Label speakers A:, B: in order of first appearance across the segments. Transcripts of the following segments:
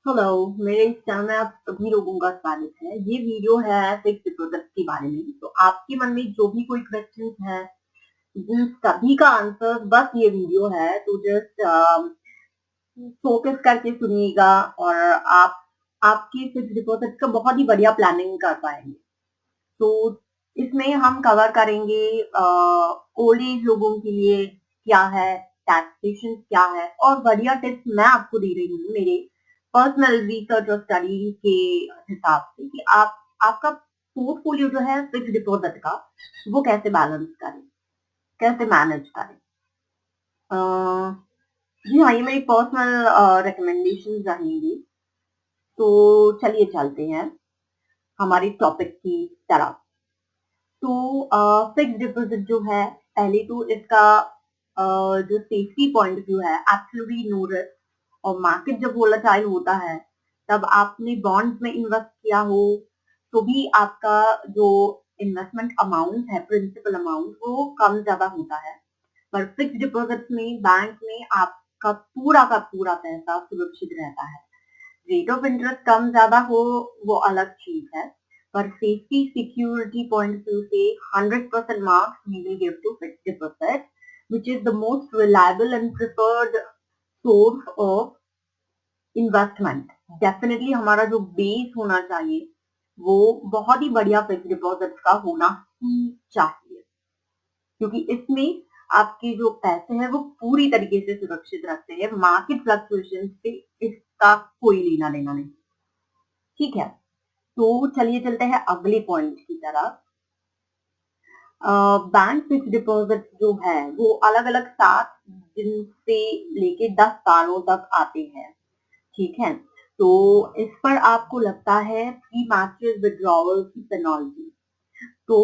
A: Hello, मेरे इस channel में आप सभी लोगों का स्वागत है। ये वीडियो है फिक्स डिपॉजिट के बारे में। तो आपके मन में जो भी कोई क्वेश्चन है, जिन सभी का आंसर बस ये वीडियो है। तो जस्ट फोकस करके सुनिएगा और आप आपकी फिक्स डिपॉजिट का बहुत ही बढ़िया प्लानिंग कर पाएंगे। तो इसमें हम कवर करेंगे ओल्ड एज लोगों के लिए क्या है, टैक्सेशन क्या है, और बढ़िया टिप्स मैं आपको दे रही हूँ मेरे पर्सनल रिसर्च और स्टडी के हिसाब से कि आप आपका पोर्टफोलियो जो है फिक्स डिपॉजिट का वो कैसे बैलेंस करें, कैसे मैनेज करें। जी हाँ, ये मेरी पर्सनल रिकमेंडेशन रहेंगी। तो चलिए चलते हैं हमारी टॉपिक की तरफ। तो फिक्स डिपॉजिट जो है, पहले तो इसका जो सेफ्टी पॉइंट व्यू है, एब्सोल्युटली नो रिस्क। और मार्केट जब वोलेटाइल होता है तब आपने बॉन्ड्स में इन्वेस्ट किया हो तो भी आपका जो इन्वेस्टमेंट अमाउंट है, प्रिंसिपल अमाउंट, वो कम ज्यादा होता है। पर फिक्स डिपॉजिट में बैंक में आपका पूरा का पूरा पैसा सुरक्षित रहता है। रेट ऑफ इंटरेस्ट कम ज्यादा हो वो अलग चीज है, पर safety security point of view से 100% marks we will give to fixed deposit, which is the most reliable and preferred source of investment. Definitely हमारा जो बेस होना चाहिए वो बहुत ही बढ़िया फिक्स्ड डिपॉजिट का होना ही चाहिए, क्योंकि इसमें आपके जो पैसे हैं वो पूरी तरीके से सुरक्षित रहते हैं। मार्केट फ्लक्चुएशन से इसका कोई लेना देना नहीं। ठीक है, तो चलिए चलते हैं अगले पॉइंट की तरफ। बैंक फिक्स डिपॉजिट जो है वो अलग अलग 7 दिन से लेके 10 सालों तक आते हैं। ठीक है, तो इस पर आपको लगता है प्री मैच्योर विड्रॉवल की पेनल्टी। तो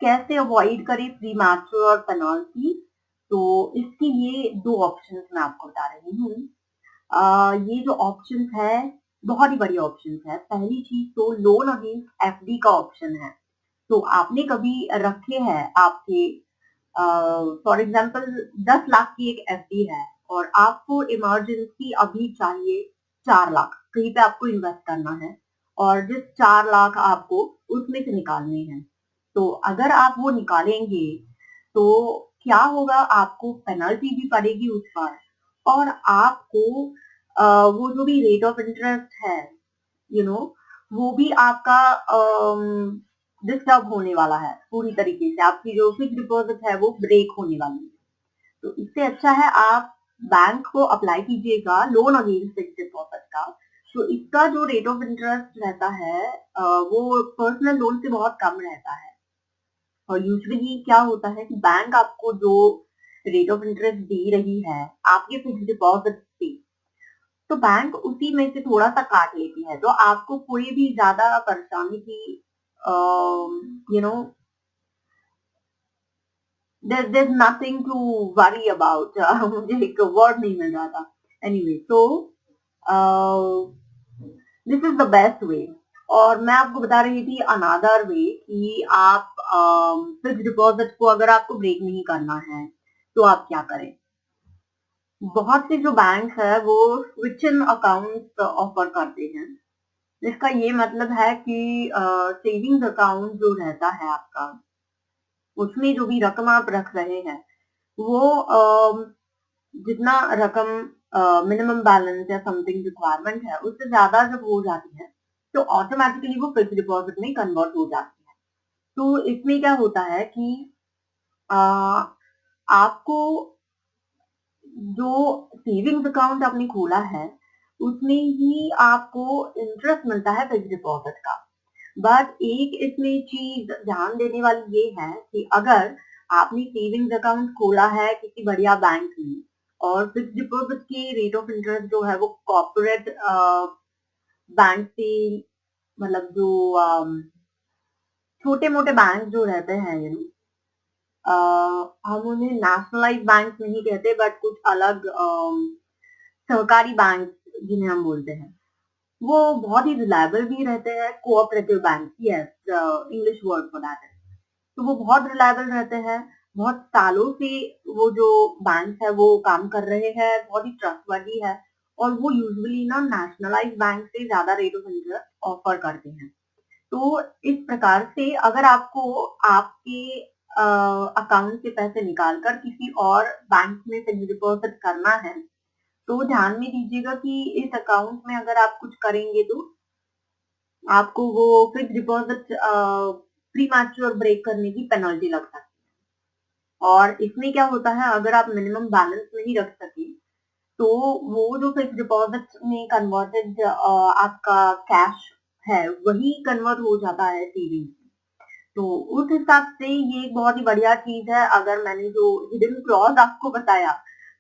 A: कैसे अवॉइड करें प्री मैच्योर और पेनल्टी? तो इसके लिए दो ऑप्शंस मैं आपको बता रही हूँ। ये जो ऑप्शन है बहुत ही बढ़िया ऑप्शन है। पहली चीज तो लोन अगेंस्ट एफडी का ऑप्शन है। तो आपने कभी रखे हैं आपके, फॉर एग्जाम्पल 10 लाख की एक एफडी है और आपको इमरजेंसी अभी चाहिए 4 लाख, कहीं पे आपको इन्वेस्ट करना है और जिस 4 लाख आपको उसमें से निकालने हैं। तो अगर आप वो निकालेंगे तो क्या होगा, आपको पेनल्टी भी पड़ेगी उस पर, और आपको वो जो भी रेट ऑफ इंटरेस्ट है, यू नो, वो भी आपका डिस्टर्ब होने वाला है पूरी तरीके से। आपकी जो फिक्स डिपॉजिट है वो ब्रेक होने वाली है। तो इससे अच्छा है आप बैंक को अप्लाई कीजिएगा लोन अगेंस्ट फिक्स डिपॉजिट का। तो इसका जो रेट ऑफ इंटरेस्ट रहता है वो पर्सनल लोन से बहुत कम रहता है। और यूजुअली क्या होता है कि बैंक आपको जो रेट ऑफ इंटरेस्ट दे रही है आपके फिक्स डिपॉजिट से, तो बैंक उसी में से थोड़ा सा काट लेती है। तो आपको कोई भी ज्यादा परेशानी की, you know, there's nothing to worry about. मुझे एक वर्ड नहीं मिल रहा था। एनीवे, तो this is the best way. और मैं आपको बता रही थी अनदर वे कि आप फिक्स डिपॉजिट को अगर आपको ब्रेक नहीं करना है तो आप क्या करें। बहुत से जो बैंक है वो स्विच इन अकाउंट ऑफर करते हैं। इसका ये मतलब है कि सेविंग्स अकाउंट जो रहता है आपका, उसमें जो भी रकम आप रख रहे हैं वो जितना रकम मिनिमम बैलेंस या समथिंग रिक्वायरमेंट है उससे ज्यादा जब हो जाती है तो ऑटोमेटिकली वो फिक्स डिपॉजिट में कन्वर्ट हो जाती है। तो इसमें क्या होता है कि अ, आपको जो सेविंग्स अकाउंट आपने खोला है उसमें ही आपको इंटरेस्ट मिलता है फिक्स डिपॉजिट का। बट एक इसमें चीज ध्यान देने वाली ये है कि अगर आपने सेविंग्स अकाउंट खोला है किसी बढ़िया बैंक में और फिक्स डिपॉजिट की रेट ऑफ इंटरेस्ट जो है वो कॉर्पोरेट बैंक से, मतलब जो छोटे मोटे बैंक जो रहते हैं, हम उन्हें नेशनलाइज बैंक नहीं कहते बट कुछ अलग सहकारी बैंक जिन्हें हम बोलते हैं, वो बहुत ही रिलायबल भी रहते हैं। Cooperative bank, yes, English word for that है। तो वो बहुत रिलायबल रहते हैं। बहुत सालों से वो जो बैंक है वो काम कर रहे हैं, बहुत ही ट्रस्टवर्दी है। और वो यूजुअली ना नेशनलाइज्ड बैंक से ज्यादा रेट ऑफ इंटरेस्ट ऑफर करते हैं। तो इस प्रकार से अगर आपको आपके अकाउंट से पैसे निकालकर किसी और बैंक में फिक्स डिपॉजिट करना है, तो ध्यान में दीजिएगा कि इस अकाउंट में अगर आप कुछ करेंगे तो आपको वो fix deposit premature break करने की पेनल्टी लग सकती है। और इसमें क्या होता है, अगर आप मिनिमम बैलेंस नहीं रख सके तो वो जो फिक्स डिपॉजिट में कन्वर्टेड आपका कैश है वही कन्वर्ट हो जाता है सेविंग। तो उस हिसाब से ये एक बहुत ही बढ़िया चीज है। अगर मैंने जो हिडन क्लॉज आपको बताया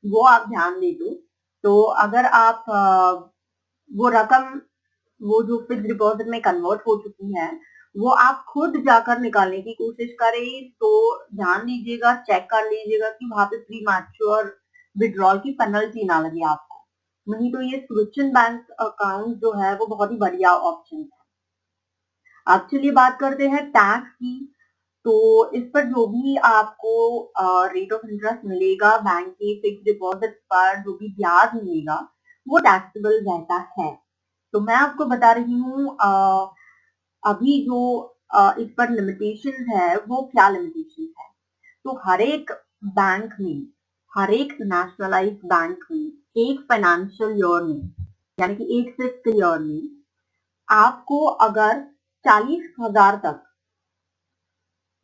A: वो आप ध्यान दे तो अगर आप वो रकम वो जो फिक्स डिपॉजिट में कन्वर्ट हो चुकी है वो आप खुद जाकर निकालने की कोशिश करें, तो ध्यान दीजिएगा, चेक कर लीजिएगा कि वहां पे प्री मैच्योर विड्रॉल की पेनल्टी ना लगे आपको। नहीं तो ये स्विच इन बैंक अकाउंट जो है वो बहुत ही बढ़िया ऑप्शन है। अब चलिए बात करते हैं टैक्स की। तो इस पर जो भी आपको रेट ऑफ इंटरेस्ट मिलेगा बैंक के फिक्स डिपॉजिट पर, जो भी ब्याज मिलेगा वो टैक्सेबल रहता है। तो मैं आपको बता रही हूँ अभी जो इस पर लिमिटेशन है वो क्या लिमिटेशन है। तो हर एक बैंक में, हर एक नेशनलाइज्ड बैंक में एक फाइनेंशियल ईयर में, यानी कि एक फिफ्थ ईयर में आपको अगर 40,000 तक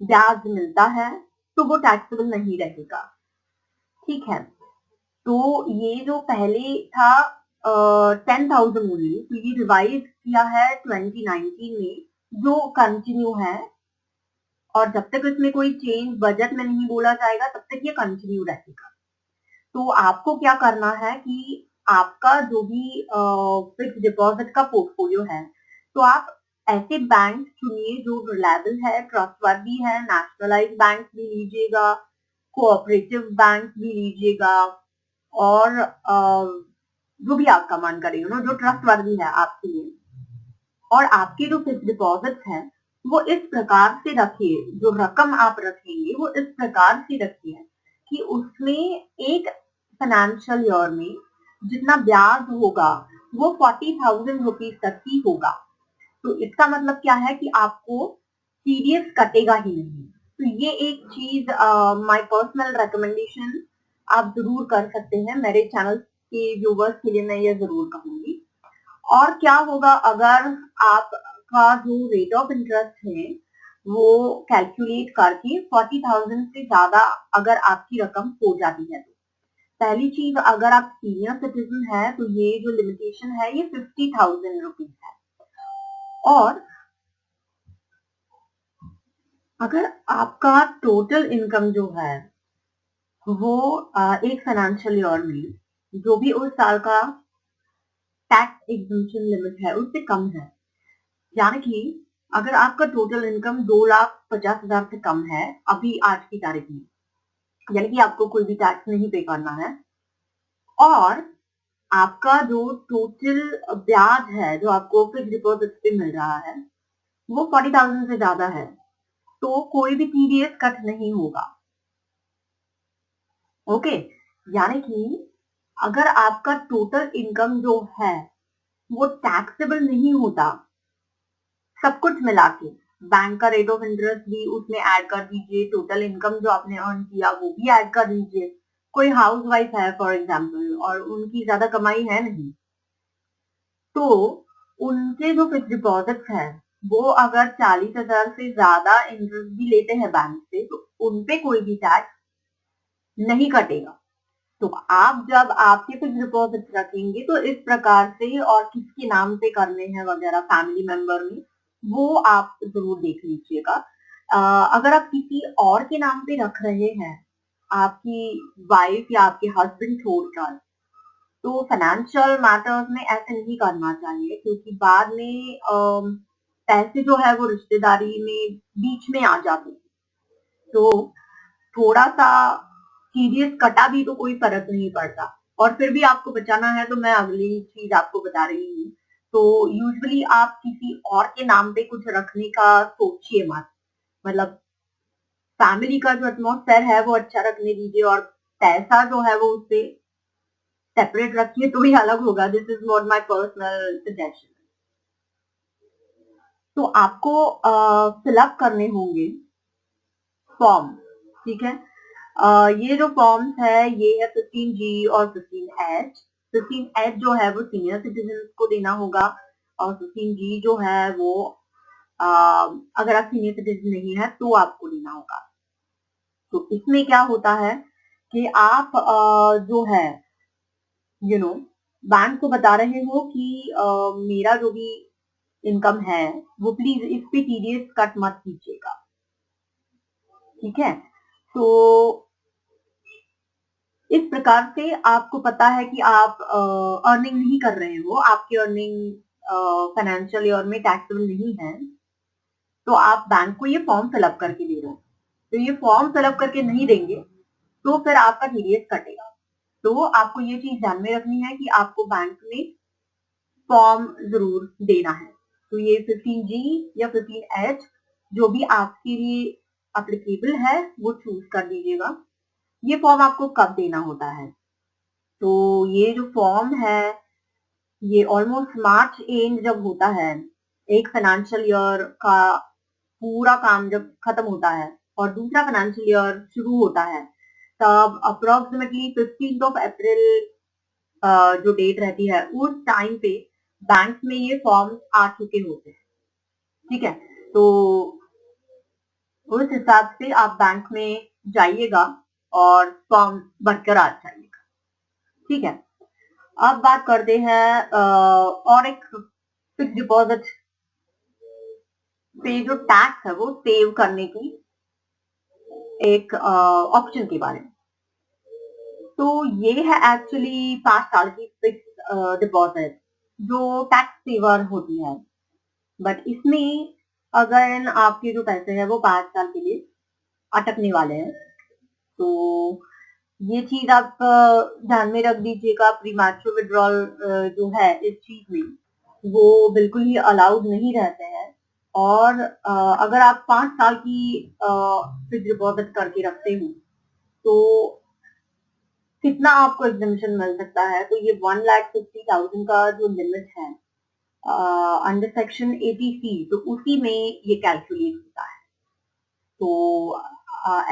A: ब्याज मिलता है तो वो टैक्सेबल नहीं रहेगा। ठीक है, तो ये जो पहले था 10,000 ओनली, तो ये रिवाइज किया है 2019 में जो कंटिन्यू है, और जब तक इसमें कोई चेंज बजट में नहीं बोला जाएगा तब तक ये कंटिन्यू रहेगा। तो आपको क्या करना है कि आपका जो भी फिक्स डिपॉजिट का पोर्टफोलियो है, तो आप ऐसे बैंक चुनिए जो रिलायबल है, ट्रस्टवर्दी है। नेशनलाइज्ड बैंक भी लीजिएगा, कोऑपरेटिव बैंक भी लीजिएगा, और जो भी आपका मन करे, जो ट्रस्टवर्दी है आपके लिए। और आपके जो फिक्स डिपॉजिट है वो इस प्रकार से रखिए, जो रकम आप रखेंगे वो इस प्रकार से रखिए कि उसमें एक फाइनेंशियल ईयर में जितना ब्याज होगा वो 40,000 रुपीज तक ही होगा। तो इसका मतलब क्या है कि आपको सीडीएस कटेगा ही नहीं। तो ये एक चीज माय पर्सनल रिकमेंडेशन आप जरूर कर सकते हैं। मेरे चैनल के व्यूवर्स के लिए मैं ये जरूर कहूंगी। और क्या होगा अगर आपका जो रेट ऑफ इंटरेस्ट है वो कैलकुलेट करके 40,000 से ज्यादा अगर आपकी रकम हो जाती है, तो पहली चीज, अगर आप सीनियर सिटीजन है तो ये जो लिमिटेशन है ये 50,000 रुपीज है। और अगर आपका टोटल इनकम जो है वो एक फाइनेंशियल ईयर में जो भी उस साल का टैक्स एग्जम्पशन लिमिट है उससे कम है, यानी कि अगर आपका टोटल इनकम 2,50,000 से कम है अभी आज की तारीख में, यानी कि आपको कोई भी टैक्स नहीं पे करना है, और आपका जो टोटल ब्याज है जो आपको फिक्स डिपॉजिट पे मिल रहा है वो 40,000 से ज्यादा है, तो कोई भी टीडीएस कट नहीं होगा। ओके, यानी कि अगर आपका टोटल इनकम जो है वो टैक्सेबल नहीं होता, सब कुछ मिला के बैंक का रेट ऑफ इंटरेस्ट भी उसमें ऐड कर दीजिए, टोटल इनकम जो आपने अर्न किया वो भी ऐड कर दीजिए। कोई हाउस वाइफ है फॉर एग्जाम्पल और उनकी ज्यादा कमाई है नहीं, तो उनके जो फिक्स डिपॉजिट है वो अगर 40,000 से ज्यादा इंटरेस्ट भी लेते हैं बैंक से तो उनपे कोई भी टैक्स नहीं कटेगा। तो आप जब आपके फिक्स डिपॉजिट रखेंगे तो इस प्रकार से, और किसके नाम पे करने हैं वगैरह फैमिली मेंबर में, वो आप जरूर देख लीजिएगा। अगर आप किसी और के नाम पे रख रहे हैं, आपकी वाइफ या आपके हस्बैंड छोड़कर, तो फाइनेंशियल मैटर्स में ऐसे नहीं करना चाहिए, क्योंकि बाद में पैसे जो है वो रिश्तेदारी में बीच में आ जाते हैं। तो थोड़ा सा सीरियस कटा भी तो कोई फर्क नहीं पड़ता, और फिर भी आपको बचाना है तो मैं अगली चीज आपको बता रही हूँ। तो यूजुअली आप किसी और के नाम पे कुछ रखने का सोचिए मत, मतलब फैमिली का जो एटमॉस्फेयर है वो अच्छा रखने दीजिए, और पैसा जो है वो उससे सेपरेट रखिए तो ही अलग होगा। This is not my personal suggestion. तो आपको फिलअप करने होंगे फॉर्म, ठीक है। ये जो फॉर्म्स है ये है 15G और 15H। 15H जो है वो सीनियर सिटीजन को देना होगा और 15G जो है वो अगर आप सीनियर सिटीजन नहीं है तो आपको देना होगा। तो इसमें क्या होता है कि आप जो है बैंक को बता रहे हो कि मेरा जो भी इनकम है वो प्लीज इस पे टीडीएस कट मत कीजिएगा, ठीक है। तो इस प्रकार से आपको पता है कि आप अर्निंग नहीं कर रहे हो, आपकी अर्निंग फाइनेंशियल ईयर में टैक्सेबल नहीं है, तो आप बैंक को ये फॉर्म फिलअप करके दे रहे हो। तो ये फॉर्म फिलअप करके नहीं देंगे तो फिर आपका टीडीएस कटेगा। तो आपको ये चीज ध्यान में रखनी है कि आपको बैंक में फॉर्म जरूर देना है। तो ये 15G या 15H जो भी आपके लिए एप्लीकेबल है वो चूज कर दीजिएगा। ये फॉर्म आपको कब देना होता है? तो ये जो फॉर्म है ये ऑलमोस्ट मार्च एंड जब होता है, एक फाइनेंशियल ईयर का पूरा काम जब खत्म होता है और दूसरा फाइनेंशियल ईयर शुरू होता है, तब अप्रोक्सीमेटली 15 अप्रैल जो डेट रहती है उस टाइम पे बैंक में ये फॉर्म आ चुके होते हैं, ठीक है। तो उस हिसाब से आप बैंक में जाइएगा और फॉर्म भरकर आ जाइएगा, ठीक है। अब बात करते हैं और एक फिक्स डिपॉजिट पे जो टैक्स है वो सेव करने की एक ऑप्शन के बारे में। तो ये है एक्चुअली 5 साल की फिक्स डिपॉजिट जो टैक्स सेवर होती है। बट इसमें अगर आपके जो पैसे हैं वो 5 साल के लिए अटकने वाले हैं, तो ये चीज आप ध्यान में रख दीजिएगा। प्रीमैच्योर विड्रॉल जो है इस चीज में वो बिल्कुल ही अलाउड नहीं रहते हैं। और अगर आप 5 साल की फिक्स डिपॉजिट करके रखते हो तो कितना आपको एग्जेम्पशन मिल सकता है? तो ये 1,50,000 का जो लिमिट है अंडर सेक्शन 80C, तो उसी में ये कैलकुलेट होता है। तो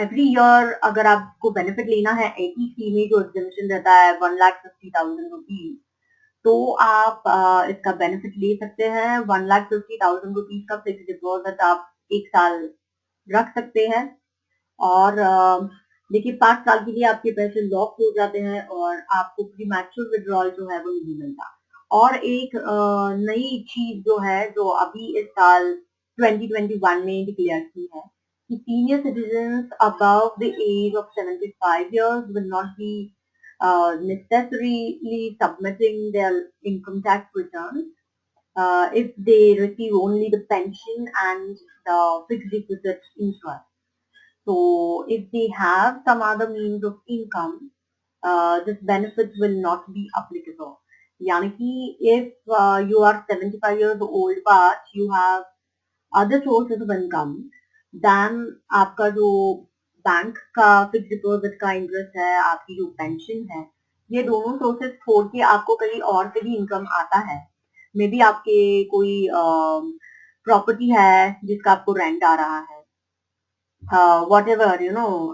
A: एवरी ईयर अगर आपको बेनिफिट लेना है 80C में जो एग्जेम्पशन रहता है 1,50,000 रुपीज, तो आप इसका बेनिफिट ले सकते हैं। 1,50,000 रुपीज का फिक्स डिपॉजिट आप 1 साल रख सकते हैं और देखिए 5 साल के लिए आपके पैसे लॉक हो जाते हैं और आपको प्रीमैच्योर विड्रॉल जो है वो नहीं मिलता। और एक नई चीज जो है जो अभी इस साल 2021 में डिक्लेयर की है कि senior citizens above the age of 75 years will not be necessarily submitting their income tax returns if they receive only the pension and the fixed deposit interest. So if they have some other means of income, this benefit will not be applicable. यानी कि if you are 75 years old but you have other sources of income, then आपका जो bank का fix deposit का interest है, आपकी जो pension है, ये दोनों सोर्सेस छोड़ के आपको कहीं और से भी इनकम आता है। मे बी आपके कोई प्रॉपर्टी है जिसका आपको रेंट आ रहा है, वॉट एवर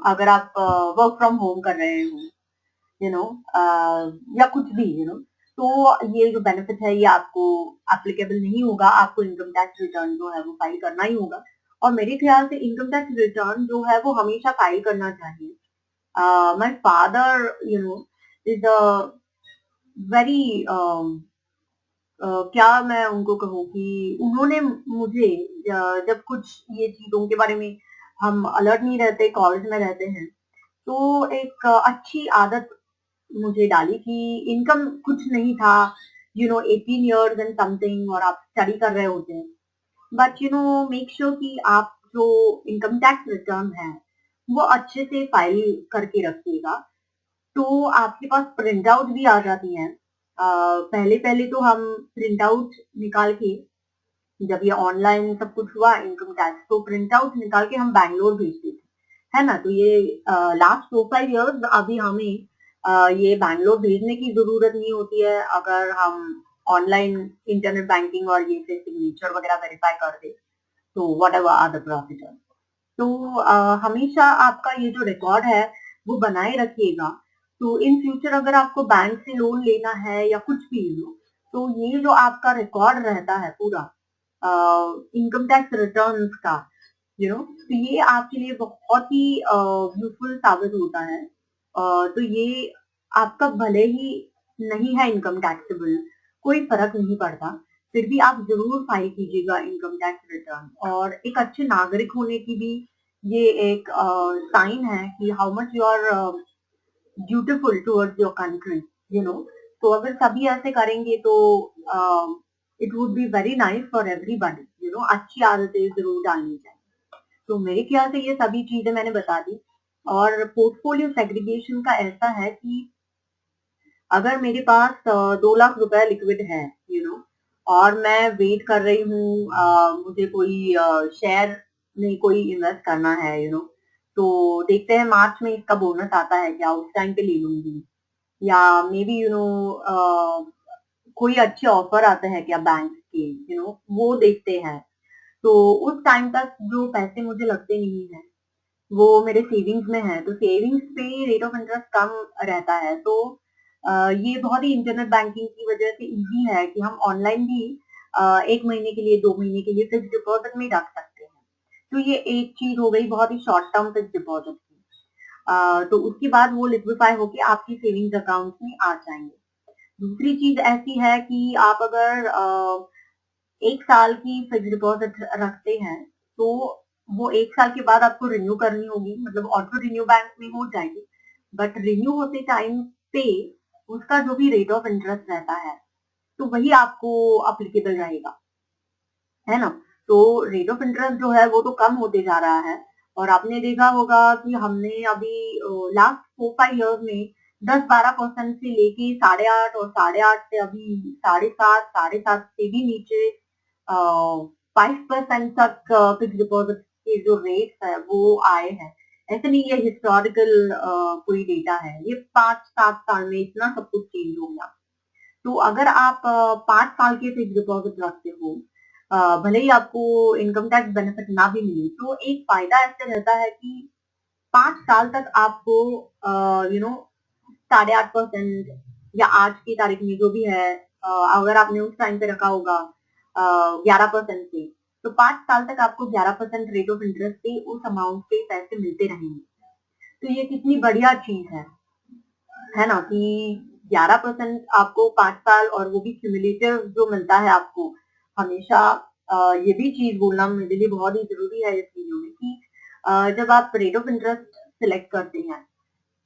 A: अगर आप वर्क फ्रॉम होम कर रहे हो या कुछ भी तो ये जो बेनिफिट है ये आपको एप्लीकेबल नहीं होगा। आपको इनकम टैक्स रिटर्न जो है वो फाइल करना ही होगा और मेरे ख्याल से इनकम टैक्स रिटर्न जो है वो हमेशा फाइल करना चाहिए। My father is a very क्या मैं उनको कहूँ कि उन्होंने मुझे जब कुछ ये चीजों के बारे में हम अलर्ट नहीं रहते, कॉलेज में रहते हैं, तो एक अच्छी आदत मुझे डाली कि इनकम कुछ नहीं था 18 years एंड समथिंग और आप स्टडी कर रहे होते हैं, बट मेक श्योर कि आप जो इनकम टैक्स रिटर्न है वो अच्छे से फाइल करके रखिएगा। तो आपके पास प्रिंट आउट भी आ जाती है। पहले पहले तो हम प्रिंट आउट निकाल के, जब ये ऑनलाइन सब कुछ हुआ इनकम टैक्स, तो प्रिंट आउट निकाल के हम बैंगलोर भेजते थे, है ना। तो ये लास्ट 4-5 years अभी हमें ये बैंगलोर भेजने की जरूरत नहीं होती है अगर हम ऑनलाइन इंटरनेट बैंकिंग और ये सिग्नेचर वगैरह वेरीफाई कर दे, तो whatever are the procedure. तो हमेशा आपका ये जो रिकॉर्ड है वो बनाए रखिएगा। तो इन फ्यूचर अगर आपको बैंक से लोन लेना है या कुछ भी लो, तो ये जो आपका रिकॉर्ड रहता है पूरा इनकम टैक्स रिटर्न्स का, तो ये आपके लिए बहुत ही यूजफुल साबित होता है। तो ये आपका भले ही नहीं है इनकम टैक्सेबल, कोई फर्क नहीं पड़ता, फिर भी आप जरूर फाइल कीजिएगा इनकम टैक्स रिटर्न। और एक अच्छे नागरिक होने की भी ये एक साइन है कि how much you are dutiful towards your country, तो अगर सभी ऐसे करेंगे तो it would be very nice for everybody, अच्छी आदतें जरूर डालनी चाहिए। तो मेरे ख्याल से ये सभी चीजें मैंने बता दी। और पोर्टफोलियो सेग्रीगेशन का ऐसा है कि अगर मेरे पास 2 लाख रुपए लिक्विड है, और मैं वेट कर रही हूँ मुझे कोई शेयर में कोई इन्वेस्ट करना है, तो देखते हैं मार्च में इसका बोनस आता है क्या, उस टाइम पे ले लूंगी। या मे बी कोई अच्छे ऑफर आते हैं क्या बैंक के, वो देखते हैं। तो उस टाइम तक जो पैसे मुझे लगते नहीं है वो मेरे सेविंग्स में है, तो सेविंग्स पे रेट ऑफ इंटरेस्ट कम रहता है। तो ये बहुत ही इंटरनेट बैंकिंग की वजह से इजी है कि हम ऑनलाइन भी 1 महीने के लिए 2 महीने के लिए फिक्स डिपॉजिट में रख सकते हैं। तो ये एक चीज हो गई बहुत ही शॉर्ट टर्म फिक्स डिपॉजिट की। तो उसके बाद वो लिक्विफाई होके आपकी सेविंग्स अकाउंट में आ जाएंगे। दूसरी चीज ऐसी है कि आप अगर 1 साल की फिक्स डिपॉजिट रखते हैं, तो वो 1 साल के बाद आपको रिन्यू करनी होगी, मतलब ऑटो रिन्यू बैंक में हो जाएगी, बट रिन्यू होते टाइम पे उसका जो भी रेट ऑफ इंटरेस्ट रहता है, तो वही आपको अप्लीकेबल रहेगा, है ना। तो रेट ऑफ इंटरेस्ट जो है वो तो कम होते जा रहा है। और आपने देखा होगा कि हमने अभी लास्ट 4-5 ईयर्स में 10-12% से लेके 8.5 और 8.5 से अभी 7.5, 7.5 से भी नीचे 5% तक फिक्स डिपॉजिट के जो रेट्स है वो आए हैं। ऐसे नहीं, ये हिस्टोरिकल कोई डेटा है, ये 5-7 साल में इतना सब कुछ चेंज हो गया। तो अगर आप 5 साल के फिक्स डिपॉजिट रखते हो, भले ही आपको इनकम टैक्स बेनिफिट ना भी मिले, तो एक फायदा ऐसे रहता है कि 5 साल तक आपको 8.5% या आज की तारीख में जो भी है, अगर आपने उस टाइम पे रखा होगा 11% से, तो 5 साल तक आपको 11% रेट ऑफ इंटरेस्ट पे उस अमाउंट पे पैसे मिलते रहेंगे। तो ये कितनी बढ़िया चीज है ना, कि 11% आपको 5 साल, और वो भी क्यूमुलेटिव जो मिलता है आपको हमेशा। ये भी चीज बोलना मेरे लिए बहुत ही जरूरी है इस वीडियो में कि जब आप रेट ऑफ इंटरेस्ट सिलेक्ट करते हैं,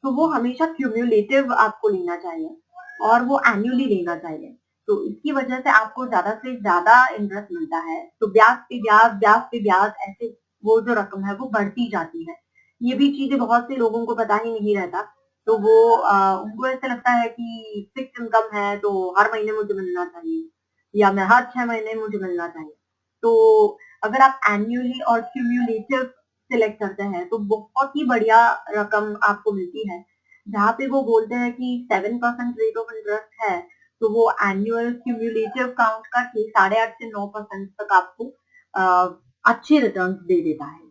A: तो वो हमेशा क्यूमुलेटिव आपको लेना चाहिए और वो एन्युअली लेना चाहिए। तो इसकी वजह से आपको ज्यादा से ज्यादा इंटरेस्ट मिलता है, तो ब्याज पे ब्याज, ब्याज पे ब्याज, ऐसे वो जो रकम है वो बढ़ती जाती है। ये भी चीजें बहुत से लोगों को पता ही नहीं रहता। तो वो उनको ऐसा लगता है कि फिक्स इनकम है तो हर महीने मुझे मिलना चाहिए, या मैं हर 6 महीने मुझे मिलना चाहिए। तो अगर आप एन्युअली और क्यूमुलेटिव सिलेक्ट करते हैं तो बहुत ही बढ़िया रकम आपको मिलती है। जहाँ पे वो बोलते हैं कि 7% रेट ऑफ इंटरेस्ट है, तो वो एनुअल क्यूमुलेटिव काउंट करके 8.5 से 9% तक आपको अच्छे रिटर्न दे देता है।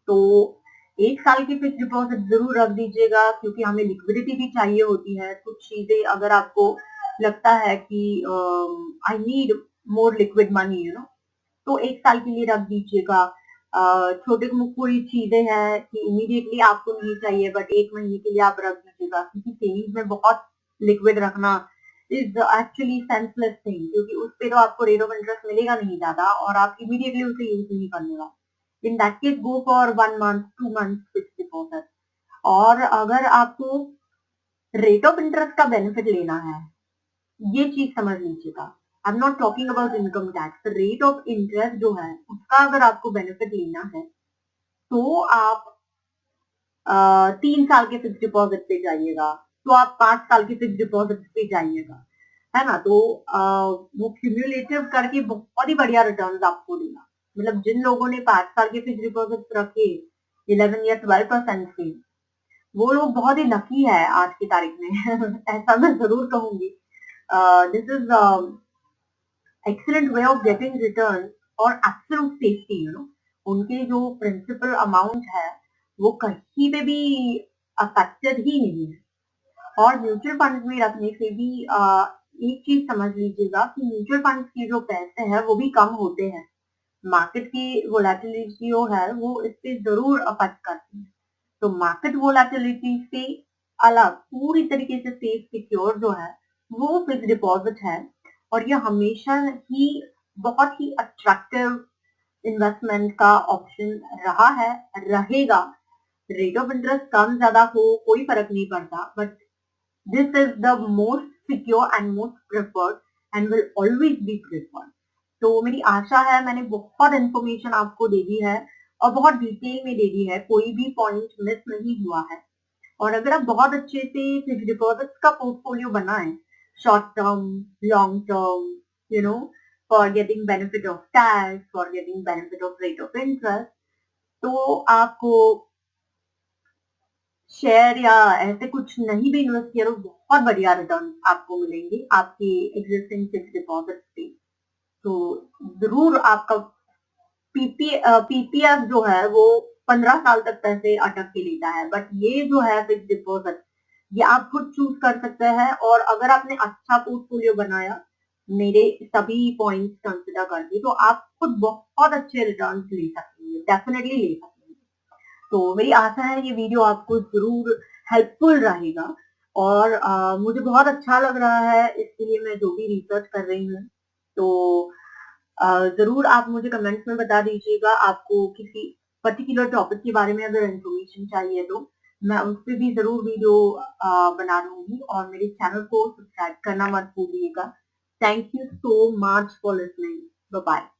A: तो 1 साल की फिक्स डिपॉजिट जरूर रख दीजिएगा, क्योंकि हमें लिक्विडिटी भी चाहिए होती है। कुछ चीजें अगर आपको लगता है कि I need more liquid money, तो 1 साल के लिए रख दीजिएगा। छोटे कोई चीजें हैं कि इमीडिएटली आपको नहीं चाहिए, बट 1 महीने के लिए आप रख दीजिएगा, क्योंकि सेविंग्स में बहुत लिक्विड रखना इज एक्चुअली सेंसलेस थिंग, क्योंकि उस पे तो आपको रेट ऑफ इंटरेस्ट मिलेगा नहीं ज्यादा, और आप इमीडिएटली उसे यूज नहीं करने वाले। In that case go for 1 month 2 month fix deposit. और अगर आपको रेट ऑफ इंटरेस्ट का बेनिफिट लेना है, ये चीज समझ लीजिएगा। I am not talking about income tax, rate of interest जो है उसका अगर आपको बेनिफिट लेना है, तो आप 3 साल के फिक्स डिपॉजिट पे जाइएगा, तो आप 5 साल के फिक्स डिपॉजिट पे जाइएगा, है ना। तो वो क्यूमुलेटिव करके बहुत ही बढ़िया रिटर्न आपको देगा। मतलब जिन लोगों ने 5 साल के फिक्स डिपॉजिट रखे 11 या 12% से, वो लोग बहुत ही लकी है आज की तारीख में ऐसा मैं जरूर कहूंगी। This is excellent way of getting return और एब्सोल्यूट सेफ्टी, उनके जो प्रिंसिपल अमाउंट है वो कहीं पे भी अफेक्टेड ही नहीं है। और म्यूचुअल फंड में रखने से भी एक चीज समझ लीजिएगा कि म्यूचुअल फंड के जो पैसे हैं वो भी कम होते हैं। मार्केट की वोलेटिलिटी जो है वो इससे जरूर अफेक्ट करती है। तो मार्केट वोलेटिलिटी से अलग पूरी तरीके से सेफ सिक्योर जो है वो फिक्स डिपॉजिट है। और ये हमेशा ही बहुत ही अट्रैक्टिव इन्वेस्टमेंट का ऑप्शन रहा है, रहेगा। रेट ऑफ इंटरेस्ट कम ज्यादा हो कोई फर्क नहीं पड़ता, but this is the most secure and most preferred and will always be preferred. तो मेरी आशा है मैंने बहुत इंफॉर्मेशन आपको दे दी है और बहुत डिटेल में दे दी है, कोई भी पॉइंट मिस नहीं हुआ है। और अगर आप बहुत अच्छे से फिक्स डिपॉजिट्स का पोर्टफोलियो बनाएं, short term, long term, you know, for getting benefit of tax, for getting benefit of rate of interest, तो आपको शेयर या ऐसे कुछ नहीं भी इन्वेस्ट किया तो बहुत बढ़िया रिटर्न आपको मिलेंगे आपके एग्जिस्टिंग फिक्स डिपॉजिट पे। तो जरूर आपका पीपीएफ जो है वो 15 साल तक पैसे अटक के लेता है, बट ये जो है फिक्स डिपॉजिट ये आप खुद चूज कर सकते हैं। और अगर आपने अच्छा पोर्टफोलियो बनाया, मेरे सभी पॉइंट्स कंसिडर करके, तो आप खुद बहुत अच्छे रिटर्न ले सकते हैं, डेफिनेटली ले सकते हैं। तो मेरी आशा है ये वीडियो आपको जरूर हेल्पफुल रहेगा। और मुझे बहुत अच्छा लग रहा है, इसके लिए मैं जो भी रिसर्च कर रही हूँ। तो जरूर आप मुझे कमेंट्स में बता दीजिएगा, आपको किसी पर्टिकुलर टॉपिक के बारे में अगर इंफॉर्मेशन चाहिए तो मैं उस पर भी जरूर वीडियो बना दूंगी। और मेरे चैनल को सब्सक्राइब करना मत भूलिएगा। Thank you so much for listening. Bye bye.